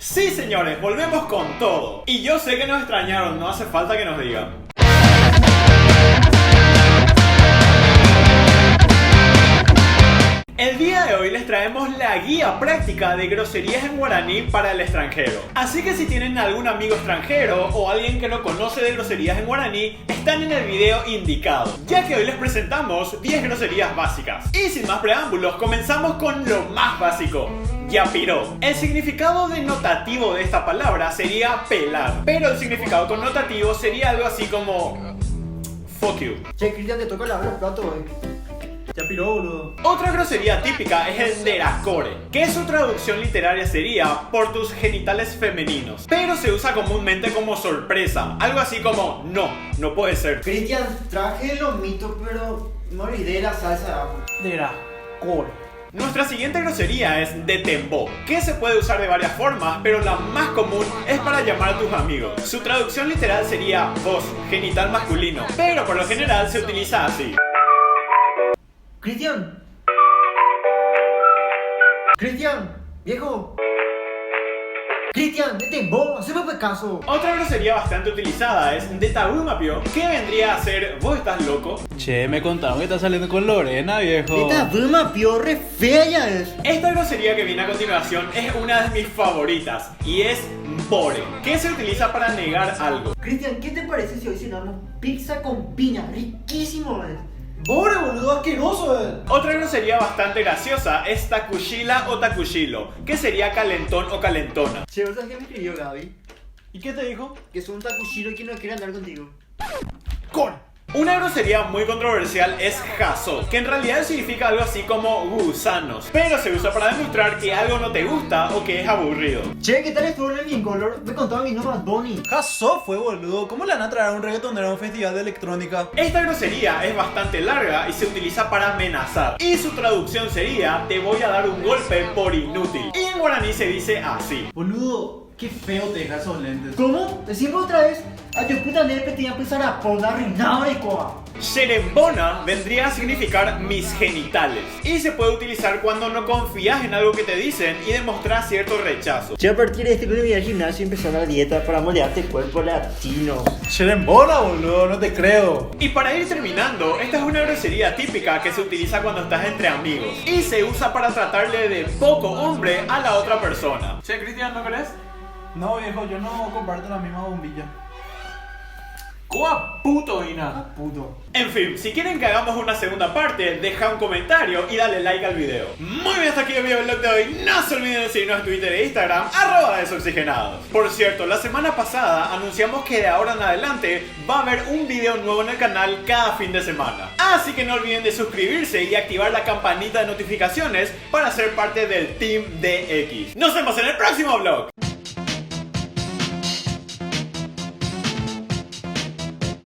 Sí, señores, volvemos con todo. Y yo sé que nos extrañaron, no hace falta que nos digan. El día de hoy les traemos la guía práctica de groserías en guaraní para el extranjero. Así que si tienen algún amigo extranjero o alguien que no conoce de groserías en guaraní, están en el video indicado, ya que hoy les presentamos 10 groserías básicas. Y sin más preámbulos, comenzamos con lo más básico. Yapiró. El significado denotativo de esta palabra sería pelar, pero el significado connotativo sería algo así como fuck you. Che, Cristian, te toca lavar los platos, Ya piró, boludo. Otra grosería típica es el deracore, que su traducción literaria sería por tus genitales femeninos, pero se usa comúnmente como sorpresa, algo así como no puede ser. Cristian, traje el lomito, pero me olvidé de la salsa de ajo. Deracore. Nuestra siguiente grosería es detembó, que se puede usar de varias formas, pero la más común es para llamar a tus amigos. Su traducción literal sería vos, genital masculino, pero por lo general se utiliza así. Cristian. Cristian, viejo. Cristian, detembó, haceme pues caso. Otra grosería bastante utilizada es detabumapio, que vendría a ser vos estás loco. Che, me contaron que estás saliendo con Lorena, viejo. Esta bruma piorre fea ya es. Esta grosería que viene a continuación es una de mis favoritas y es bore, que se utiliza para negar algo. Cristian, ¿qué te parece si hoy cenamos pizza con piña? Riquísimo, es. ¡Pobre, boludo, asqueroso! Otra grosería bastante graciosa es takushila o takushilo, que sería calentón o calentona. Che, ¿sabes qué me escribió Gaby? ¿Y qué te dijo? Que es un takushiro y que no quiere andar contigo. Una grosería muy controversial es jaso, que en realidad significa algo así como gusanos, pero se usa para demostrar que algo no te gusta o que es aburrido. Che, ¿qué tal estuvo en el Color? Me contaba mi nombre Bonnie. Jasó fue, boludo. ¿Cómo le van a traer a un reggaetonero a un festival de electrónica? Esta grosería es bastante larga y se utiliza para amenazar, y su traducción sería te voy a dar un golpe por inútil, y en guaraní se dice así. Boludo, qué feo te dejas esos lentes. ¿Cómo? Decimos otra vez. A tu puta nepe te iba a empezar a poner arruinado de coa. Xerembona vendría a significar mis genitales y se puede utilizar cuando no confías en algo que te dicen y demostras cierto rechazo. Che, a partir de este club voy al gimnasio y empezar la dieta para moldearte el cuerpo latino. Xerembona, boludo, no te creo. Y para ir terminando, esta es una grosería típica que se utiliza cuando estás entre amigos y se usa para tratarle de poco hombre a la otra persona. Che, Cristian, ¿no crees? No, viejo, yo no comparto la misma bombilla. ¡Coa puto, Ina! Puto. En fin, si quieren que hagamos una segunda parte, deja un comentario y dale like al video. Muy bien, hasta aquí el video del vlog de hoy. No se olviden de seguirnos en Twitter e Instagram, @desoxigenados. Por cierto, la semana pasada anunciamos que de ahora en adelante va a haber un video nuevo en el canal cada fin de semana. Así que no olviden de suscribirse y activar la campanita de notificaciones para ser parte del Team DX. Nos vemos en el próximo vlog.